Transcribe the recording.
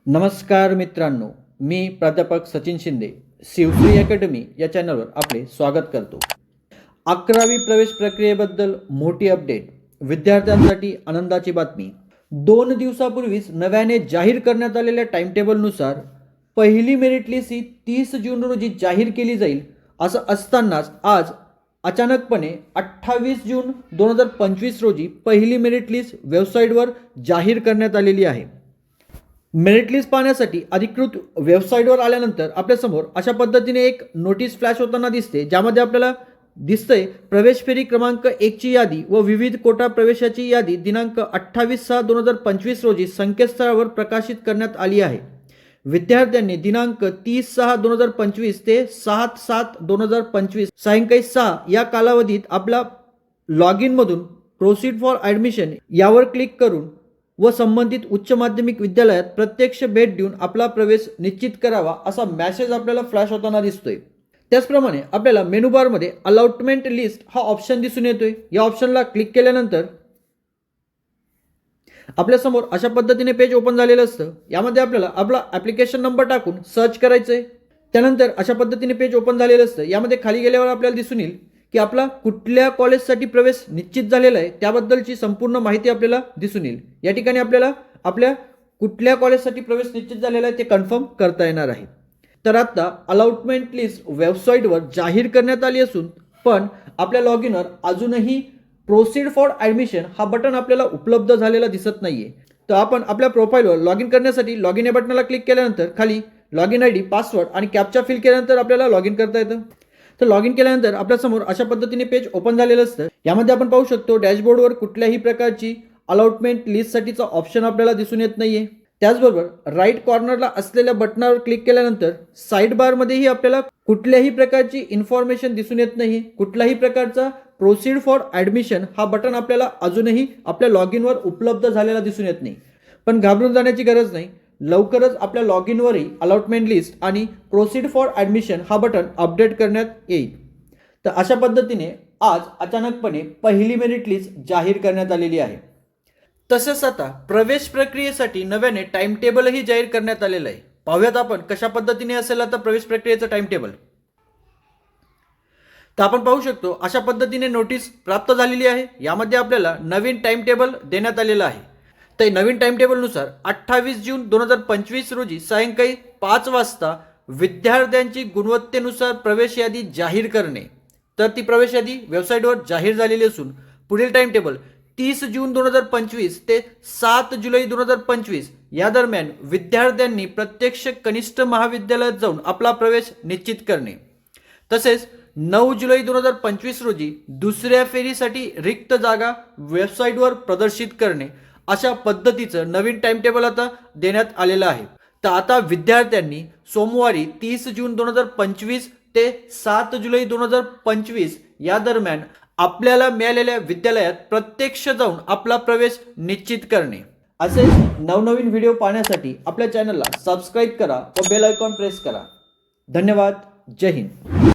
नमस्कार मित्रांनो, मी प्राध्यापक सचिन शिंदे शिवश्री अकॅडमी या चॅनलवर आपले स्वागत करतो। 11वी प्रवेश प्रक्रियेबद्दल मोठी अपडेट, विद्यार्थ्यांसाठी आनंदाची बातमी। 2 दिवसापूर्वीच नव्याने जाहीर करण्यात आलेल्या टाइम टेबलनुसार पहिली मेरिट लिस्ट ही 30 जून रोजी जाहीर केली जाईल। असं असतानाच आज अचानकपणे 28 जून 2025 रोजी पहिली मेरिट लिस्ट वेबसाईटवर जाहीर करण्यात आलेली आहे। मेरिट लिस्ट पाहण्यासाठी अधिकृत वेबसाईटवर आल्यानंतर आपल्यासमोर अशा पद्धतीने एक नोटीस फ्लॅश होताना दिसते, ज्यामध्ये आपल्याला दिसतंय प्रवेश फेरी क्रमांक 1 ची यादी व विविध कोटा प्रवेशाची यादी दिनांक 28/6/2025 रोजी संकेतस्थळावर प्रकाशित करण्यात आली आहे। विद्यार्थ्यांनी दिनांक 30/6/2025 ते 7/7/2025 सायंकाळी 6 या कालावधीत आपला लॉग इन मधून प्रोसीड फॉर ॲडमिशन यावर क्लिक करून व संबंधित उच्च माध्यमिक विद्यालयात प्रत्यक्ष भेट देऊन आपला प्रवेश निश्चित करावा, असा मेसेज आपल्याला फ्लॅश होताना दिसतोय। त्याचप्रमाणे आपल्याला मेनू बारमध्ये अलॉटमेंट लिस्ट हा ऑप्शन दिसून येतोय। या ऑप्शनला क्लिक केल्यानंतर आपल्यासमोर अशा पद्धतीने पेज ओपन झालेलं असतं। यामध्ये आपल्याला आपला ॲप्लिकेशन नंबर टाकून सर्च करायचंय। त्यानंतर अशा पद्धतीने पेज ओपन झालेलं असतं। यामध्ये खाली गेल्यावर आपल्याला दिसून येईल की आपला कुठल्या कॉलेजसाठी प्रवेश निश्चित झालेला आहे त्याबद्दलची संपूर्ण माहिती आपल्याला दिसून येईल। या ठिकाणी आपल्याला आपल्या कुठल्या कॉलेजसाठी प्रवेश निश्चित झालेला आहे ते कन्फर्म करता येणार आहे। तर आता अलॉटमेंट लिस्ट वेबसाईटवर जाहीर करण्यात आली असून पण आपल्या लॉग इनवर अजूनही प्रोसीड फॉर ॲडमिशन हा बटन आपल्याला उपलब्ध झालेला दिसत नाहीये। तर आपण आपल्या प्रोफाईलवर लॉग इन करण्यासाठी लॉग इन या बटनाला क्लिक केल्यानंतर खाली लॉग इन ID, पासवर्ड आणि कॅप्चा फिल केल्यानंतर आपल्याला लॉग इन करता येतं। तर लॉग इन केल्यानंतर आपल्यासमोर अशा पद्धतीने पेज ओपन झालेलं असतं। यामध्ये आपण पाहू शकतो डॅशबोर्डवर कुठल्याही प्रकारची अलॉटमेंट लिस्टसाठीचा ऑप्शन आपल्याला दिसून येत नाहीये। त्याचबरोबर राईट कॉर्नरला असलेल्या बटनावर क्लिक केल्यानंतर साईड बारमध्येही आपल्याला कुठल्याही प्रकारची इन्फॉर्मेशन दिसून येत नाही। कुठल्याही प्रकारचा प्रोसीड फॉर ॲडमिशन हा बटन आपल्याला अजूनही आपल्या लॉग इनवर उपलब्ध झालेला दिसून येत नाही। पण घाबरून जाण्याची गरज नाही, लवकरच आपल्या लॉग इनवरही अलॉटमेंट लिस्ट आणि प्रोसीड फॉर ॲडमिशन हा बटन अपडेट करण्यात येईल। तर अशा पद्धतीने आज अचानकपणे पहिली मेरिट लिस्ट जाहीर करण्यात आलेली आहे। तसेच आता प्रवेश प्रक्रियेसाठी नव्याने टाइम टेबलही जाहीर करण्यात आलेलं आहे। पाहूयात आपण कशा पद्धतीने असेल आता प्रवेश प्रक्रियेचं टाइम टेबल। तर आपण पाहू शकतो अशा पद्धतीने नोटीस प्राप्त झालेली आहे। यामध्ये आपल्याला नवीन टाइम टेबल देण्यात आलेलं आहे। तर नवीन टाइम टेबलनुसार 28 जून 2025 रोजी सायंकाळी 5 वाजता विद्यार्थ्यांची गुणवत्तेनुसार प्रवेश यादी जाहीर करणे। तर ती प्रवेश यादी वेबसाईटवर जाहीर झालेली असून पुढील टाइम टेबल 30 जून 2025 ते 7 जुलै 2025 या दरम्यान विद्यार्थ्यांनी प्रत्यक्ष कनिष्ठ महाविद्यालयात जाऊन आपला प्रवेश निश्चित करणे। तसेच 9 जुलै 2025 रोजी दुसऱ्या फेरीसाठी रिक्त जागा वेबसाईटवर प्रदर्शित करणे, अशा पद्धतीचं नवीन टाइम टेबल आता देण्यात आलेलं आहे। तर आता विद्यार्थ्यांनी सोमवारी 30 जून 2025 ते 7 जुलै 2025 या दरम्यान आपल्याला मिळालेल्या विद्यालयात प्रत्यक्ष जाऊन आपला प्रवेश निश्चित करणे। असे नवनवीन व्हिडिओ पाहण्यासाठी आपल्या चॅनलला सबस्क्राईब करा व बेल आयकॉन प्रेस करा। धन्यवाद। जय हिंद।